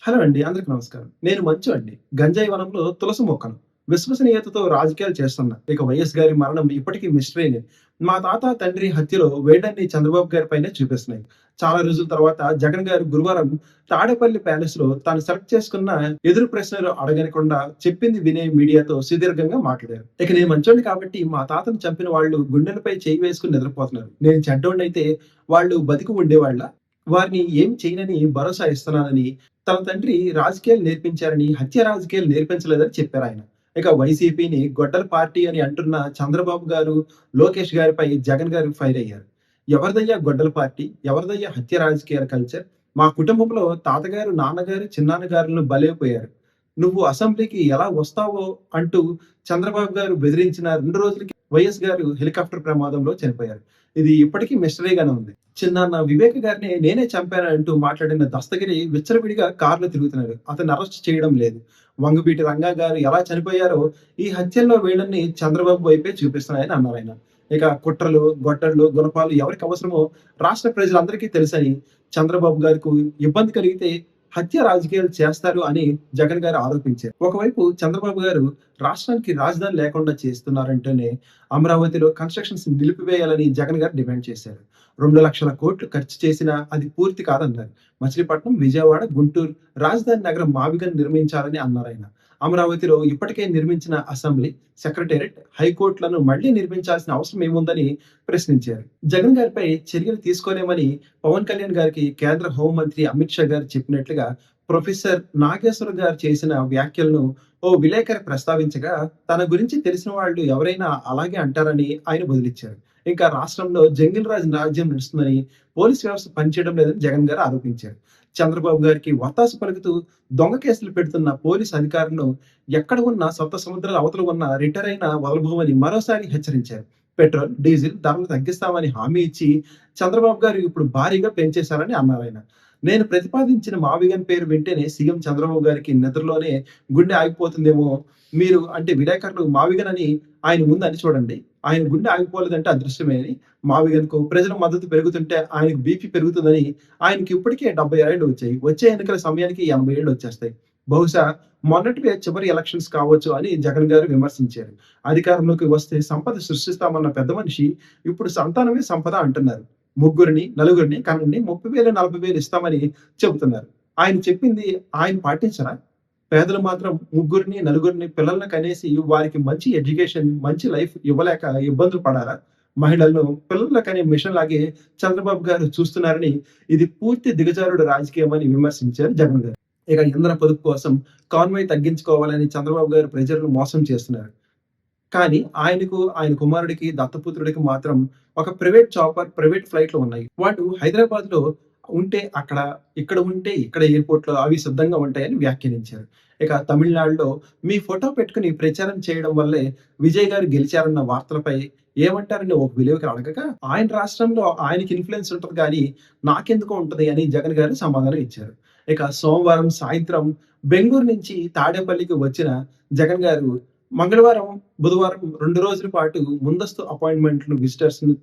Hello అండి. అందరికి నమస్కారం. నేను మంచు అండి. గంజాయి వనంలో తులసి మొక్కను. విశ్వసనీయతతో రాజకీయాలు చేస్తున్నా. ఇక వైఎస్ గారి మరణం ఇప్పటికీ మిస్టరీనే. మా తాత, తండ్రి హత్యలో వేళ్ళన్నీ చంద్రబాబు గారి పైనే చూపిస్తున్నాయి. చాలా రోజుల తర్వాత జగన్ గారు గురువారం తాడేపల్లి ప్యాలెస్‌లో తాను సెలెక్ట్ చేసుకున్న ఎదురు ప్రశ్నలు అడగనకుండా చెప్పింది వినే మీడియాతో సుదీర్ఘంగా మాట్లాడారు. ఇక నేను మంచోడిని కాబట్టి మా తాతను చంపిన వాళ్ళు గుండెలపై చేయి వేసుకొని నిద్రపోతున్నారు. నేను చెడ్డోడినైతే వాళ్ళు బతికి ఉండేవాళ్ళా? వారిని ఏమి చేయనని భరోసా ఇస్తున్నానని తన తండ్రి రాజకీయాలు నేర్పించారని, హత్య రాజకీయాలు నేర్పించలేదని చెప్పారాయన. ఇక వైసీపీని గొడ్డల పార్టీ అని అంటున్న చంద్రబాబు గారు, లోకేష్ గారిపై జగన్ గారు ఫైర్ అయ్యారు. ఎవరిదయ్యా గొడ్డల పార్టీ? ఎవరిదయ్యా హత్య రాజకీయాల కల్చర్? మా కుటుంబంలో తాతగారు, నాన్నగారు, చిన్నాన్నగారులు బలైపోయారు. నువ్వు అసెంబ్లీకి ఎలా వస్తావో అంటూ చంద్రబాబు గారు బెదిరించిన 2 రోజులకి వైఎస్ గారు హెలికాప్టర్ ప్రమాదంలో చనిపోయారు. ఇది ఇప్పటికీ మిస్టరీగానే ఉంది. చిన్నాన్న వివేక్ గారిని నేనే చంపానంటూ మాట్లాడిన దస్తగిరి విచ్చలవిడిగా కారులో తిరుగుతున్నాడు. అతన్ని అరెస్ట్ చేయడం లేదు. వంగవీటి రంగా గారు ఎలా చనిపోయారో ఈ హత్యల్లో వీళ్ళని చంద్రబాబు వైపే చూపిస్తున్నాయని అన్నారాయన. ఇక కుట్రలు, గొడ్డళ్ళు, గుణపాలు ఎవరికి అవసరమో రాష్ట్ర ప్రజలందరికీ తెలుసని, చంద్రబాబు గారికి ఇబ్బంది కలిగితే హత్య రాజకీయాలు చేస్తారు అని జగన్ గారు ఆరోపించారు. ఒకవైపు చంద్రబాబు గారు రాష్ట్రానికి రాజధాని లేకుండా చేస్తున్నారంటేనే అమరావతిలో కన్‌స్ట్రక్షన్స్ నిలిపివేయాలని జగన్ గారు డిమాండ్ చేశారు. 2,00,000 కోట్లు ఖర్చు చేసినా అది పూర్తి కాదన్నారు. మచిలీపట్నం, విజయవాడ, గుంటూరు రాజధాని నగరం మావిగని నిర్మించాలని అన్నారాయన. అమరావతిలో ఇప్పటికే నిర్మించిన అసెంబ్లీ, సెక్రటేరియట్, హైకోర్టులను మళ్లీ నిర్మించాల్సిన అవసరం ఏముందని ప్రశ్నించారు. జగన్ గారిపై చర్యలు తీసుకోలేమని పవన్ కళ్యాణ్ గారికి కేంద్ర హోంమంత్రి అమిత్ షా గారు చెప్పినట్లుగా ప్రొఫెసర్ నాగేశ్వర గారు చేసిన వ్యాఖ్యలను ఓ విలేకరి ప్రస్తావించగా, తన గురించి తెలిసిన వాళ్ళు ఎవరైనా అలాగే అంటారని ఆయన బదులిచ్చారు. ఇంకా రాష్ట్రంలో జంగిల్ రాజ్ రాజ్యం నడుస్తుందని, పోలీస్ వ్యవస్థ పనిచేయడం లేదని జగన్ గారు ఆరోపించారు. చంద్రబాబు గారికి వత్తాసు పలుకుతూ దొంగ కేసులు పెడుతున్న పోలీసు అధికారులను ఎక్కడ ఉన్న సప్త సముద్రాల అవతల ఉన్న రిటైర్ అయిన వదలబోమని మరోసారి హెచ్చరించారు. పెట్రోల్, డీజిల్ ధరలు తగ్గిస్తామని హామీ ఇచ్చి చంద్రబాబు గారు ఇప్పుడు భారీగా పెంచేశారని అన్నారాయన. నేను ప్రతిపాదించిన మావిగన్ పేరు వింటేనే సీఎం చంద్రబాబు గారికి నిద్రలోనే గుండె ఆగిపోతుందేమో. మీరు అంటే విలేకరులు మావిగన్ అని ఆయన ముందు అని చూడండి. ఆయన గుండె ఆగిపోలేదంటే అదృష్టమే అని, మావిగన్‌కు ప్రజల మద్దతు పెరుగుతుంటే ఆయనకు బీపీ పెరుగుతుందని, ఆయనకి ఇప్పటికే 70 ఏళ్ళు వచ్చాయి. వచ్చే ఎన్నికల సమయానికి 80 ఏళ్ళు వచ్చేస్తాయి. బహుశా మొన్నటివే చివరి ఎలక్షన్స్ కావచ్చు అని జగన్ గారు విమర్శించారు. అధికారంలోకి వస్తే సంపద సృష్టిస్తామన్న పెద్ద మనిషి ఇప్పుడు సంతానమే సంపద అంటున్నారు. ముగ్గురిని, నలుగురిని కనండి 30,000, 40,000 ఇస్తామని చెబుతున్నారు. ఆయన చెప్పింది ఆయన పాటించరా? పేదలు మాత్రం ముగ్గురిని, నలుగురిని పిల్లల్ని కనేసి వారికి మంచి ఎడ్యుకేషన్, మంచి లైఫ్ ఇవ్వలేక ఇబ్బందులు పడాలా? మహిళలను పిల్లలు కనే మిషన్ లాగే చంద్రబాబు గారు చూస్తున్నారని, ఇది పూర్తి దిగజారుడు రాజకీయం అని విమర్శించారు జగన్ గారు. ఇక ఇంధన పొదుపు కోసం కాన్వాయ్ తగ్గించుకోవాలని చంద్రబాబు గారు ప్రజలను మోసం చేస్తున్నారు. కానీ ఆయనకు, ఆయన కుమారుడికి, దత్తపుత్రుడికి మాత్రం ఒక ప్రైవేట్ చాపర్, ప్రైవేట్ ఫ్లైట్‌లు ఉన్నాయి. వాటు హైదరాబాద్‌లో ఉంటే అక్కడ, ఇక్కడ ఉంటే ఇక్కడ ఎయిర్‌పోర్ట్‌లో అవి సిద్ధంగా ఉంటాయని వ్యాఖ్యానించారు. ఇక తమిళనాడులో మీ ఫోటో పెట్టుకొని ప్రచారం చేయడం వల్లే విజయ్ గారు గెలిచారన్న వార్తలపై ఏమంటారని ఒక విలేకరు అడగగా, ఆయన రాష్ట్రంలో ఆయనకి ఇన్‌ఫ్లూయెన్స్ ఉంటది గానీ, నాకెందుకు ఉంటది అని జగన్ గారు సమాధానం ఇచ్చారు. ఇక సోమవారం సాయంత్రం బెంగుళూరు నుంచి తాడేపల్లికి వచ్చిన జగన్ గారు మంగళవారం, బుధవారం 2 రోజుల పాటు ముందస్తు అపాయింట్‌మెంట్‌లు విజిటర్స్‌ని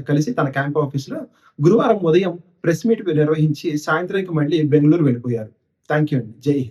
కలిసి తన క్యాంప్ ఆఫీస్‌లో గురువారం ఉదయం ప్రెస్ మీట్ నిర్వహించి సాయంత్రానికి మళ్ళీ బెంగుళూరు వెళ్ళిపోయారు. థాంక్ యూ అండి. జై హింద్.